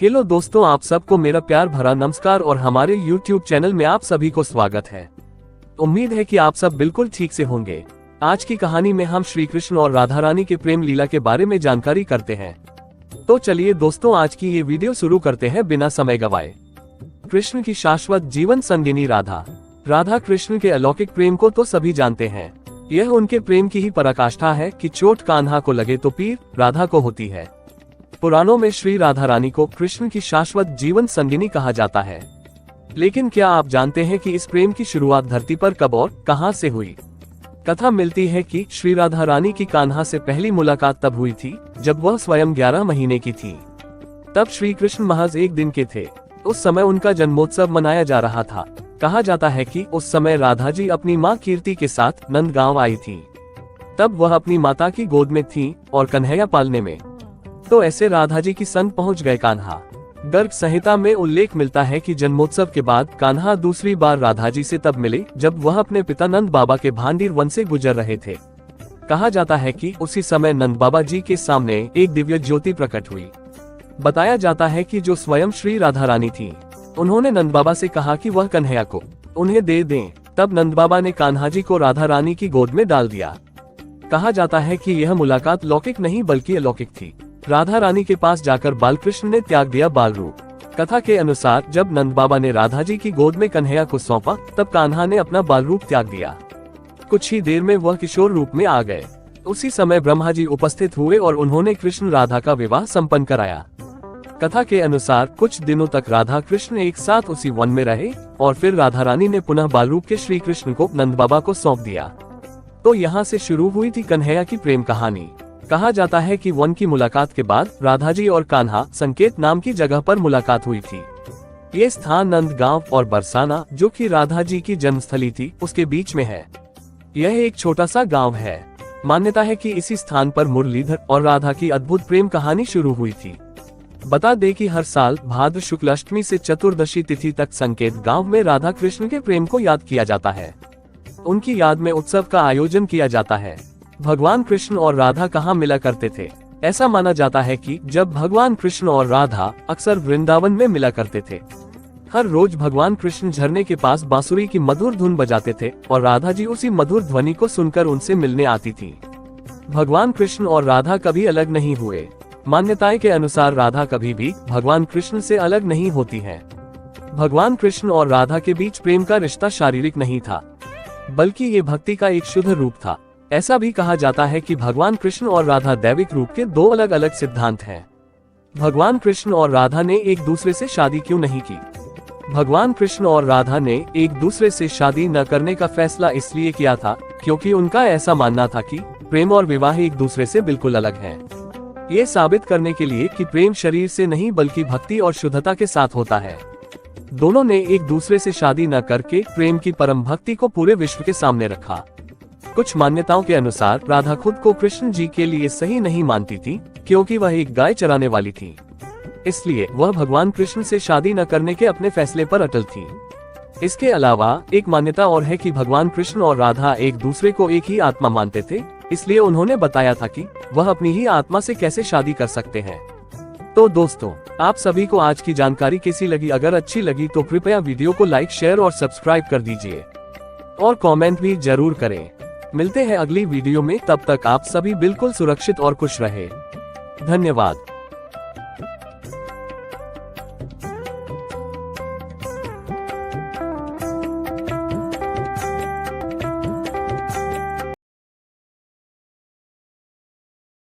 Hello दोस्तों, आप सबको मेरा प्यार भरा नमस्कार और हमारे YouTube चैनल में आप सभी को स्वागत है। उम्मीद है कि आप सब बिल्कुल ठीक से होंगे। आज की कहानी में हम श्री कृष्ण और राधा रानी के प्रेम लीला के बारे में जानकारी करते हैं। तो चलिए दोस्तों, आज की ये वीडियो शुरू करते हैं बिना समय गवाए। कृष्ण की शाश्वत जीवन संगिनी राधा। राधा कृष्ण के अलौकिक प्रेम को तो सभी जानते हैं। यह उनके प्रेम की ही पराकाष्ठा है कि चोट कान्हा को लगे तो पीर राधा को होती है। पुराणों में श्री राधा रानी को कृष्ण की शाश्वत जीवन संगिनी कहा जाता है। लेकिन क्या आप जानते हैं कि इस प्रेम की शुरुआत धरती पर कब और कहां से हुई? कथा मिलती है कि श्री राधा रानी की कान्हा से पहली मुलाकात तब हुई थी जब वह स्वयं 11 महीने की थी। तब श्री कृष्ण महज 1 दिन के थे। उस समय उनका जन्मोत्सव मनाया जा रहा था। कहा जाता है कि उस समय राधा जी अपनी माँ कीर्ति के साथ नंदगांव आई थी। तब वह अपनी माता की गोद में थी और कन्हैया पालने में। तो ऐसे राधा जी की संग पहुंच गए कान्हा। गर्ग संहिता में उल्लेख मिलता है कि जन्मोत्सव के बाद कान्हा दूसरी बार राधा जी से तब मिले जब वह अपने पिता नंद बाबा के भांडीर वन से गुजर रहे थे। कहा जाता है कि उसी समय नंद बाबा जी के सामने एक दिव्य ज्योति प्रकट हुई। बताया जाता है कि जो स्वयं श्री राधा रानी थी, उन्होंने नंद बाबा से कहा कि वह कन्हैया को उन्हें दे दें। तब नंद बाबा ने कान्हा जी को राधा रानी की गोद में डाल दिया। कहा जाता है कि यह मुलाकात लौकिक नहीं बल्कि अलौकिक थी। राधा रानी के पास जाकर बालकृष्ण ने त्याग दिया बाल रूप। कथा के अनुसार जब नंद बाबा ने राधा जी की गोद में कन्हैया को सौंपा, तब कान्हा ने अपना बाल रूप त्याग दिया। कुछ ही देर में वह किशोर रूप में आ गए। उसी समय ब्रह्मा जी उपस्थित हुए और उन्होंने कृष्ण राधा का विवाह संपन्न कराया। कथा के अनुसार कुछ दिनों तक राधा कृष्ण एक साथ उसी वन में रहे और फिर राधा रानी ने पुनः बाल रूप के श्री कृष्ण को नंद बाबा को सौंप दिया। तो यहाँ से शुरू हुई थी कन्हैया की प्रेम कहानी। कहा जाता है कि वन की मुलाकात के बाद राधा जी और कान्हा संकेत नाम की जगह पर मुलाकात हुई थी। ये स्थान नंदगांव और बरसाना, जो कि राधा जी की जन्मस्थली थी, उसके बीच में है। यह एक छोटा सा गांव है। मान्यता है कि इसी स्थान पर मुरलीधर और राधा की अद्भुत प्रेम कहानी शुरू हुई थी। बता दें कि हर साल भाद्र शुक्ल अष्टमी से चतुर्दशी तिथि तक संकेत गाँव में राधा कृष्ण के प्रेम को याद किया जाता है। उनकी याद में उत्सव का आयोजन किया जाता है। भगवान कृष्ण और राधा कहाँ मिला करते थे? ऐसा माना जाता है कि जब भगवान कृष्ण और राधा अक्सर वृंदावन में मिला करते थे। हर रोज भगवान कृष्ण झरने के पास बांसुरी की मधुर धुन बजाते थे और राधा जी उसी मधुर ध्वनि को सुनकर उनसे मिलने आती थी। भगवान कृष्ण और राधा कभी अलग नहीं हुए। मान्यताएं के अनुसार राधा कभी भी भगवान कृष्ण से अलग नहीं होती है। भगवान कृष्ण और राधा के बीच प्रेम का रिश्ता शारीरिक नहीं था, बल्कि ये भक्ति का एक शुद्ध रूप था। ऐसा भी कहा जाता है कि भगवान कृष्ण और राधा दैविक रूप के 2 अलग अलग सिद्धांत हैं। भगवान कृष्ण और राधा ने एक दूसरे से शादी क्यों नहीं की? भगवान कृष्ण और राधा ने एक दूसरे से शादी न करने का फैसला इसलिए किया था क्योंकि उनका ऐसा मानना था कि प्रेम और विवाह एक दूसरे से बिल्कुल अलग हैं। ये साबित करने के लिए कि प्रेम शरीर से नहीं बल्कि भक्ति और शुद्धता के साथ होता है। दोनों ने एक दूसरे से शादी न करके प्रेम की परम भक्ति को पूरे विश्व के सामने रखा। कुछ मान्यताओं के अनुसार राधा खुद को कृष्ण जी के लिए सही नहीं मानती थी क्योंकि वह एक गाय चराने वाली थी। इसलिए वह भगवान कृष्ण से शादी न करने के अपने फैसले पर अटल थी। इसके अलावा एक मान्यता और है कि भगवान कृष्ण और राधा एक दूसरे को एक ही आत्मा मानते थे, इसलिए उन्होंने बताया था कि वह अपनी ही आत्मा से कैसे शादी कर सकते हैं। तो दोस्तों, आप सभी को आज की जानकारी कैसी लगी? अगर अच्छी लगी तो कृपया वीडियो को लाइक, शेयर और सब्सक्राइब कर दीजिए और कमेंट भी जरूर करें। मिलते हैं अगली वीडियो में, तब तक आप सभी बिल्कुल सुरक्षित और खुश रहे। धन्यवाद।